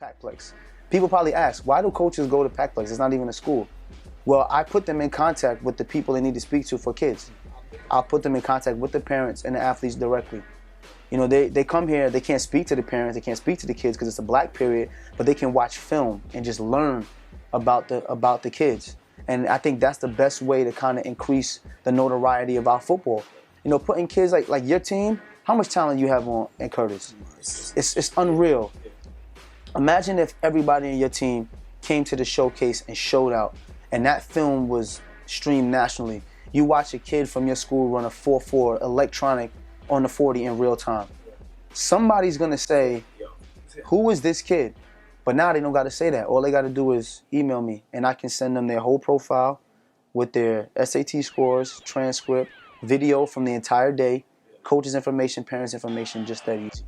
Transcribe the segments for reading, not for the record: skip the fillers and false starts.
Packplex. People probably ask, why do coaches go to Packplex? It's not even a school. Well, I put them in contact with the people they need to speak to for kids. I'll put them in contact with the parents and the athletes directly. You know, they come here, they can't speak to the parents, they can't speak to the kids because it's a black period, but they can watch film and just learn about the kids. And I think that's the best way to kind of increase the notoriety of our football. You know, putting kids like your team, how much talent you have on in Curtis? It's unreal. Imagine if everybody in your team came to the showcase and showed out, and that film was streamed nationally. You watch a kid from your school run a 4.4 electronic on the 40 in real time. Somebody's gonna say, who is this kid? But now they don't gotta say that. All they gotta do is email me, and I can send them their whole profile with their SAT scores, transcript, video from the entire day, coaches' information, parents' information, just that easy.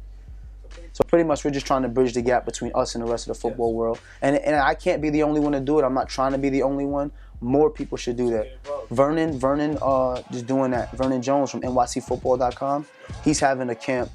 So pretty much we're just trying to bridge the gap between us and the rest of the football world. And I can't be the only one to do it. I'm not trying to be the only one. More people should do that. Vernon just doing that. Vernon Jones from nycfootball.com. He's having a camp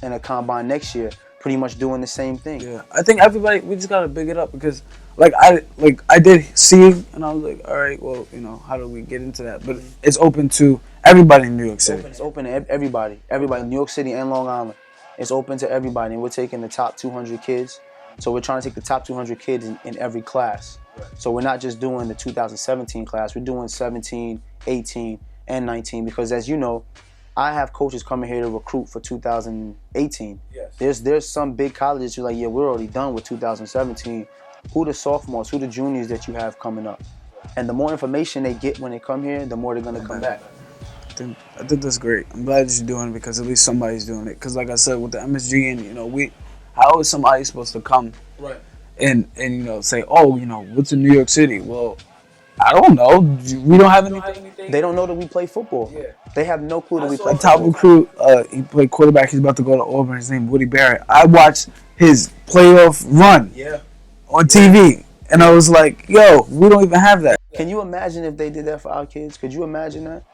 and a combine next year, pretty much doing the same thing. Yeah, I think everybody, we just gotta big it up because I did see, and I was like, all right, well, you know, how do we get into that? But it's open to everybody in New York City. It's open to everybody in New York City and Long Island. It's open to everybody, and we're taking the top 200 kids. So we're trying to take the top 200 kids in every class. So we're not just doing the 2017 class, we're doing 17, 18, and 19, because as you know, I have coaches coming here to recruit for 2018. Yes. There's some big colleges who are like, yeah, we're already done with 2017. Who the sophomores, who the juniors that you have coming up? And the more information they get when they come here, the more they're gonna come back. I think that's great. I'm glad that you're doing it because at least somebody's doing it. Because like I said, with the MSG, and you know, how is somebody supposed to come and you know, say, oh, you know, what's in New York City? Well, I don't know. We don't have anything. They don't know that we play football. Yeah. They have no clue that we play football. Top recruit, he played quarterback. He's about to go to Auburn. His name is Woody Barrett. I watched his playoff run on TV, and I was like, yo, we don't even have that. Can you imagine if they did that for our kids? Could you imagine that?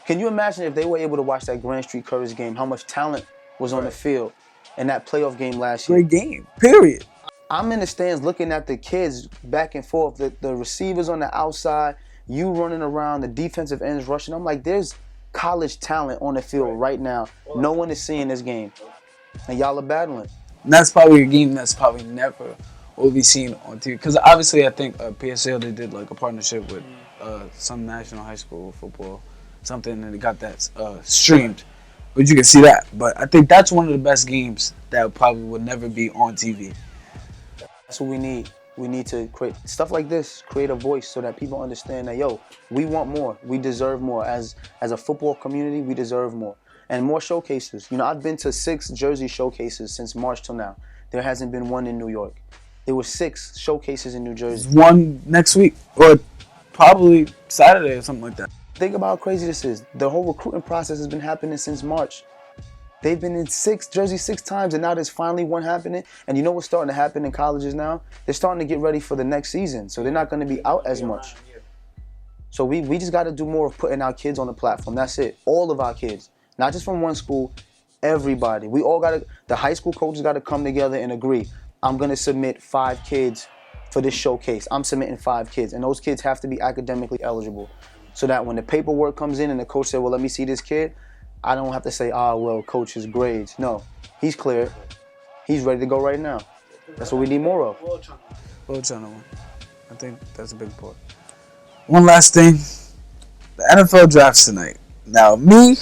Can you imagine if they were able to watch that Grand Street Curtis game, how much talent was on the field in that playoff game last year? Great game, period. I'm in the stands looking at the kids back and forth, the receivers on the outside, you running around, the defensive ends rushing. I'm like, there's college talent on the field right now. No one is seeing this game, and y'all are battling. And that's probably a game that's probably never will be seen on TV. Because obviously I think PSL, they did like a partnership with some national high school football, something, and they got that streamed. But you can see that. But I think that's one of the best games that probably would never be on TV. That's what we need. We need to create stuff like this, create a voice so that people understand that, yo, we want more. We deserve more. As a football community, we deserve more. And more showcases. You know, I've been to 6 Jersey showcases since March till now. There hasn't been one in New York. There were 6 showcases in New Jersey. One next week, or probably Saturday or something like that. Think about how crazy this is. The whole recruiting process has been happening since March. They've been in Jersey 6 times, and now there's finally one happening. And you know what's starting to happen in colleges now? They're starting to get ready for the next season, so they're not going to be out as much. So we just got to do more of putting our kids on the platform. That's it. All of our kids, not just from one school, everybody. We all got to, the high school coaches got to come together and agree. I'm going to submit 5 kids for this showcase. I'm submitting 5 kids, and those kids have to be academically eligible, so that when the paperwork comes in and the coach said, well, let me see this kid, I don't have to say, well, coach, his grades. No, he's clear. He's ready to go right now. That's what we need more of. World Channel 1. I think that's a big part. One last thing. The NFL draft's tonight. Now, me.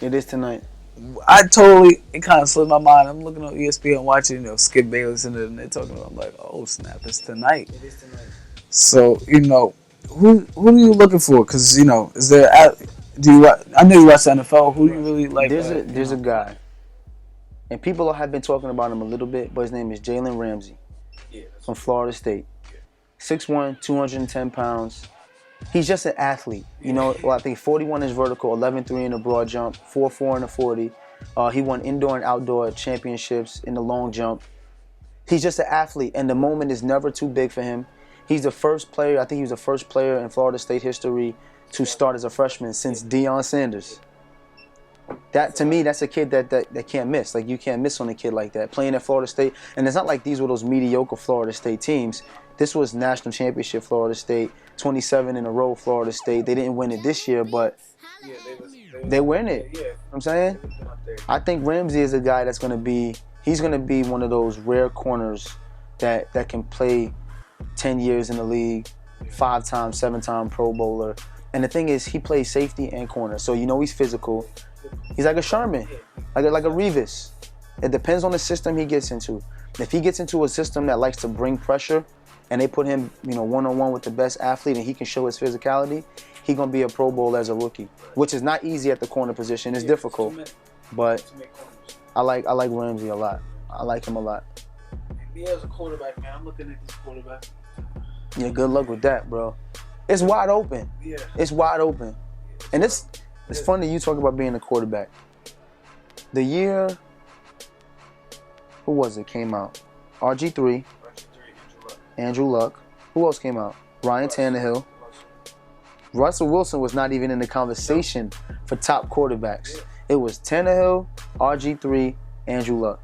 It is tonight. It kind of slipped my mind. I'm looking on ESPN watching, you know, Skip Bayless and they're talking about, I'm like, oh, snap, it's tonight. It is tonight. So, you know, who are you looking for? Because, you know, is there... I know you watch the NFL. Who do you really like? There's a guy, and people have been talking about him a little bit, but his name is Jalen Ramsey from Florida State. 6'1", 210 pounds. He's just an athlete. You know, well, I think 41 is vertical, 11.3 in the broad jump, 4.4 in the 40. He won indoor and outdoor championships in the long jump. He's just an athlete, and the moment is never too big for him. He's the first player, I think he was the first player in Florida State history to start as a freshman since Deion Sanders. That to me, that's a kid that can't miss. Like you can't miss on a kid like that playing at Florida State. And it's not like these were those mediocre Florida State teams. This was national championship Florida State, 27 in a row Florida State. They didn't win it this year, but they win it. You know what I'm saying? I think Ramsey is a guy that's he's gonna be one of those rare corners that can play 10 years in the league, 5-time, 7-time Pro Bowler. And the thing is, he plays safety and corner, so you know he's physical. He's like a Sherman, like a Revis. It depends on the system he gets into. If he gets into a system that likes to bring pressure, and they put him, one-on-one with the best athlete, and he can show his physicality, he's gonna be a Pro Bowl as a rookie, which is not easy at the corner position. It's difficult, but I like Ramsey a lot. I like him a lot. Me as a quarterback, man, I'm looking at this quarterback. Yeah, good luck with that, bro. It's wide open. Yeah, it's wide open, and it's funny you talk about being a quarterback. The year, who was it? Came out RG3. Andrew Luck. Who else came out? Ryan Tannehill. Russell Wilson was not even in the conversation for top quarterbacks. It was Tannehill, RG3, Andrew Luck.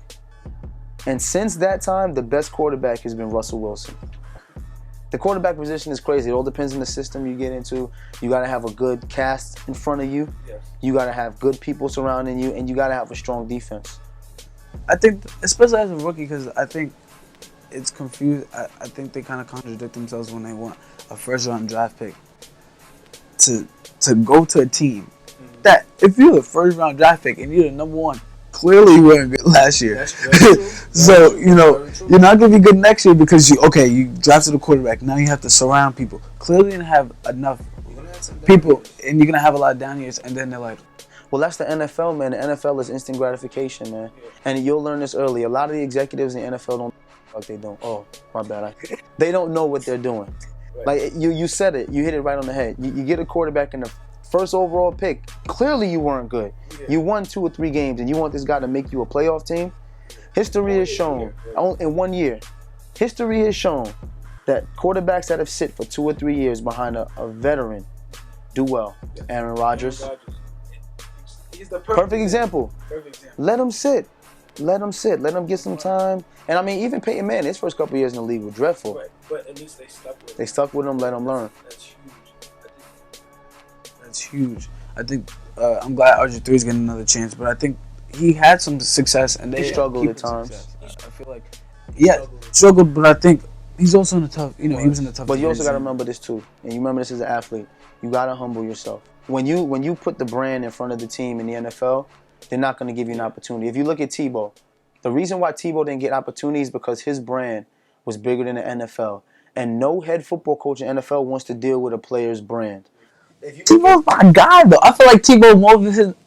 And since that time, the best quarterback has been Russell Wilson. The quarterback position is crazy. It all depends on the system you get into. You got to have a good cast in front of you. You got to have good people surrounding you, and you got to have a strong defense. I think, especially as a rookie, because I think it's confused. I think they kind of contradict themselves when they want a first-round draft pick to go to a team that, if you're the first-round draft pick and you're the number one, clearly you weren't good last year. So, you're not going to be good next year because you drafted a quarterback. Now you have to surround people. Clearly you didn't have enough people, and you're going to have a lot of down years, and then they're like, well, that's the NFL, man. The NFL is instant gratification, man. And you'll learn this early. A lot of the executives in the NFL don't like they don't. Oh, my bad. They don't know what they're doing. Like, you said it. You hit it right on the head. You get a quarterback in the first overall pick. Clearly you weren't good. You won 2 or 3 games, and you want this guy to make you a playoff team? History has shown, in 1 year, history has shown that quarterbacks that have sit for 2 or 3 years behind a veteran do well. Aaron Rodgers. he's the perfect example. Let him sit. Let him sit. Let him get some time. And I mean, even Peyton Manning, his first couple years in the league were dreadful. Right. But at least they stuck with him. They stuck with him, let him learn. That's huge. I think I'm glad RG3 is getting another chance, but I think he had some success and they struggled at times. I feel like, struggled, but I think he's also in a tough, he was in a tough. But you also got to remember this too, and you remember this as an athlete. You got to humble yourself. When you put the brand in front of the team in the NFL, they're not going to give you an opportunity. If you look at Tebow, the reason why Tebow didn't get opportunities is because his brand was bigger than the NFL. And no head football coach in the NFL wants to deal with a player's brand. Tebow's my guy, though. I feel like Tebow,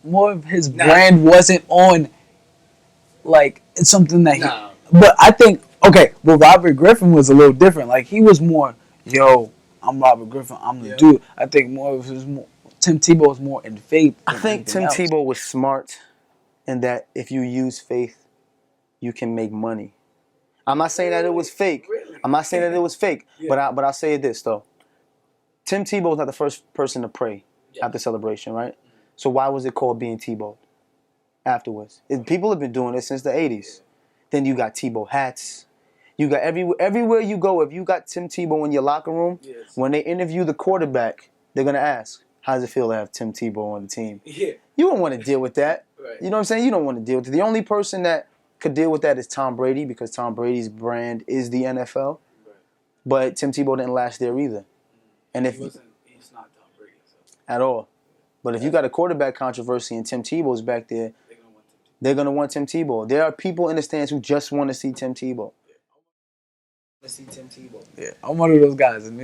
more of his brand wasn't on, like, it's something that he... But I think, Robert Griffin was a little different. Like, he was more, I'm Robert Griffin, I'm the dude. I think more of his... Tim Tebow was more in faith. I think Tim Tebow was smart in that if you use faith, you can make money. I'm not saying that it was fake. I'm not saying that it was fake. But I'll say this, though. Tim Tebow was not the first person to pray after celebration, right? So why was it called being Tebow afterwards? People have been doing it since the 80s. Then you got Tebow hats. You got everywhere you go, if you got Tim Tebow in your locker room, when they interview the quarterback, they're going to ask, how does it feel to have Tim Tebow on the team? You don't want to deal with that. You know what I'm saying? You don't want to deal with it. The only person that could deal with that is Tom Brady because Tom Brady's brand is the NFL. But Tim Tebow didn't last there either. And if he's not Tom Brady at all. But if you got a quarterback controversy and Tim Tebow's back there, they're going to want Tim Tebow. There are people in the stands who just want to see Tim Tebow. Yeah, I'm one of those guys, and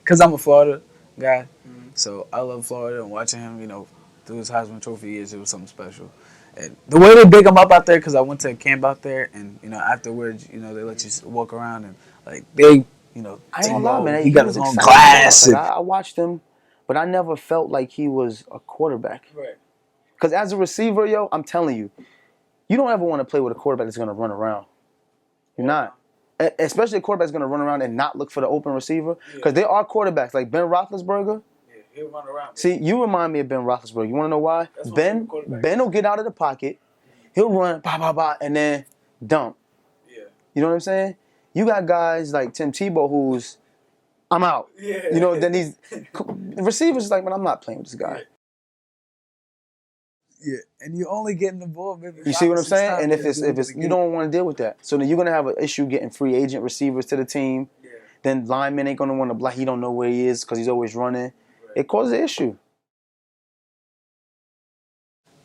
because I'm a Florida guy, so I love Florida, and watching him, through his Heisman Trophy years, it was something special. And the way they big him up out there, because I went to a camp out there, and afterwards, they let you walk around and like they. I ain't lie, man. He got his own class. Like, I watched him, but I never felt like he was a quarterback. Right. Because as a receiver, I'm telling you, you don't ever want to play with a quarterback that's going to run around. You're not. Especially a quarterback that's going to run around and not look for the open receiver. Because there are quarterbacks, like Ben Roethlisberger. He'll run around. See, you remind me of Ben Roethlisberger. You want to know why? Ben will get out of the pocket. He'll run, bah, bah, bah, and then dump. Yeah. You know what I'm saying? You got guys like Tim Tebow who's, I'm out. Yeah. You know, then the receivers is like, man, I'm not playing with this guy. Yeah, and you only getting the ball maybe. You see what I'm saying? And if it's you don't want to deal with that. So then you're gonna have an issue getting free agent receivers to the team. Yeah. Then linemen ain't gonna want to block. He don't know where he is because he's always running. Right. It causes an issue.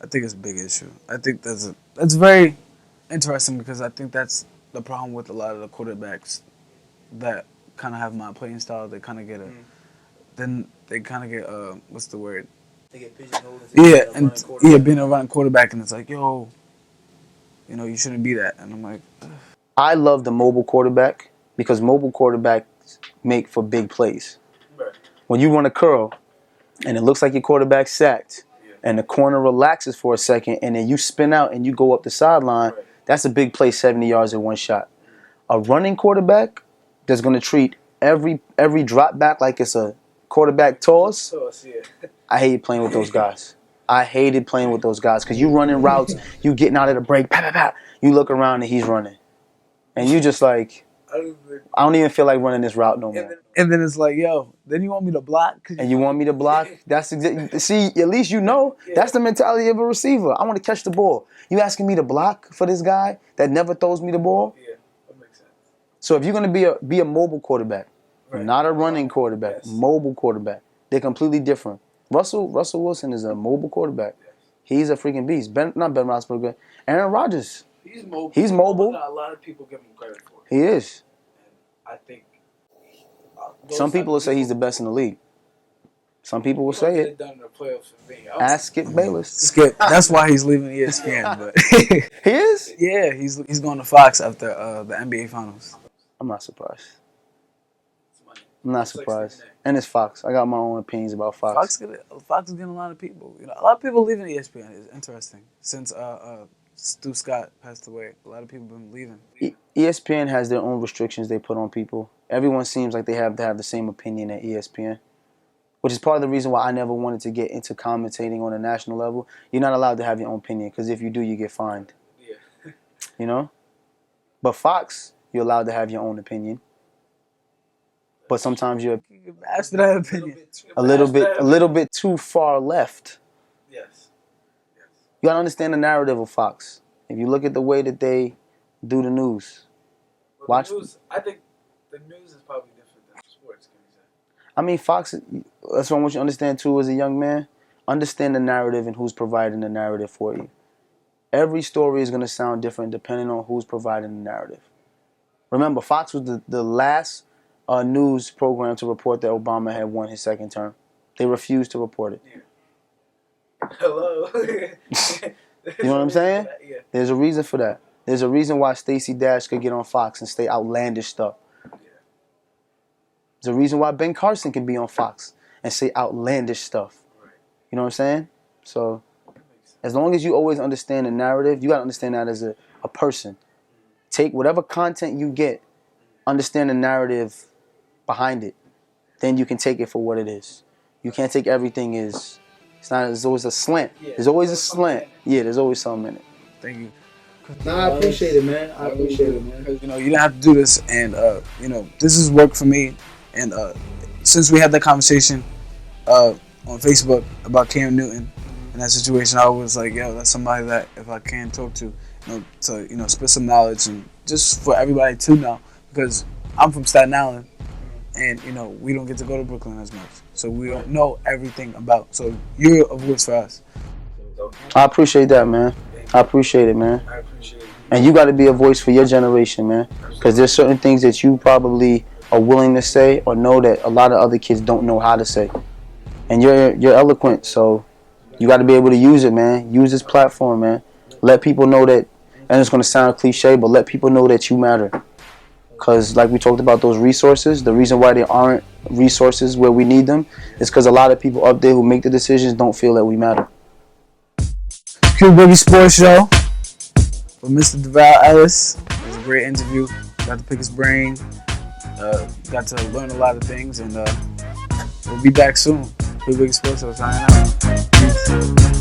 I think it's a big issue. I think that's very interesting because I think that's the problem with a lot of the quarterbacks that kind of have my playing style. They kind of get then they kind of get what's the word? They get pigeonholed. Being a running quarterback, and it's like, yo, you know, you shouldn't be that. And I'm like, ugh. I love the mobile quarterback because mobile quarterbacks make for big plays. Right. When you run a curl, and it looks like your quarterback sacked, and the corner relaxes for a second, and then you spin out and you go up the sideline, that's a big play, 70 yards in one shot. A running quarterback that's going to treat every drop back like it's a quarterback toss. I hated playing with those guys. I hated playing with those guys because you running routes, you getting out of the break, bah, bah, bah. You look around and he's running. And you just like, I don't even feel like running this route no more. And then it's like, yo, then you want me to block? And you want me to block? That's exactly. See, at least you know that's the mentality of a receiver. I want to catch the ball. You asking me to block for this guy that never throws me the ball? Yeah, that makes sense. So if you're gonna be a mobile quarterback, not a running quarterback, mobile quarterback, they're completely different. Russell Wilson is a mobile quarterback. He's a freaking beast. Not Ben Roethlisberger. Aaron Rodgers. He's mobile. A lot of people give him credit for it. He is. And I think some people will say he's the best in the league. Some people will say it. Done in the playoffs for me. Ask Skip Bayless. Skip. That's why he's leaving ESPN. But he is? Yeah, he's going to Fox after the NBA Finals. I'm not surprised. I'm not surprised. And it's Fox. I got my own opinions about Fox. Fox is getting a lot of people. You know, a lot of people leaving ESPN. It's interesting. Since Stu Scott passed away, a lot of people have been leaving. ESPN has their own restrictions they put on people. Everyone seems like they have to have the same opinion at ESPN, which is part of the reason why I never wanted to get into commentating on a national level. You're not allowed to have your own opinion because if you do, you get fined. Yeah. You know? But Fox, you're allowed to have your own opinion. But sometimes you're ask for that opinion. a little bit too far left. Yes. You gotta understand the narrative of Fox. If you look at the way that they do the news, watch. The news, I think the news is probably different than sports. Can you say? I mean, Fox. That's what I want you to understand too, as a young man. Understand the narrative and who's providing the narrative for you. Every story is gonna sound different depending on who's providing the narrative. Remember, Fox was the last news program to report that Obama had won his second term. They refused to report it. Yeah. Hello. You know what I'm saying? Yeah. There's a reason for that. There's a reason why Stacey Dash could get on Fox and say outlandish stuff. Yeah. There's a reason why Ben Carson can be on Fox and say outlandish stuff. Right. You know what I'm saying? So as long as you always understand the narrative, you got to understand that as a person. Take whatever content you get, understand the narrative behind it. Then you can take it for what it is. You can't take everything as... There's always a slant. There's always a slant. Yeah, there's always something in it. Thank you. Nah, I appreciate it, man. I appreciate it, man. Because, you know, you didn't have to do this, and, you know, this is work for me. And since we had that conversation on Facebook about Cam Newton and that situation, I was like, yo, that's somebody that if I can talk to, spit some knowledge and just for everybody to know. Because I'm from Staten Island, and, you know, we don't get to go to Brooklyn as much. So we don't know everything about. So you're a voice for us. I appreciate that, man. I appreciate it, man. I appreciate it. And you got to be a voice for your generation, man. Because there's certain things that you probably are willing to say or know that a lot of other kids don't know how to say. And you're eloquent, so you got to be able to use it, man. Use this platform, man. Let people know that, and it's going to sound cliche, but let people know that you matter. Because like we talked about those resources, the reason why there aren't resources where we need them is because a lot of people up there who make the decisions don't feel that we matter. Q-Boogie Sports Show with Mr. Davell Ellis. It was a great interview. Got to pick his brain. Got to learn a lot of things, and we'll be back soon. Big Sports, I was signing out. Peace.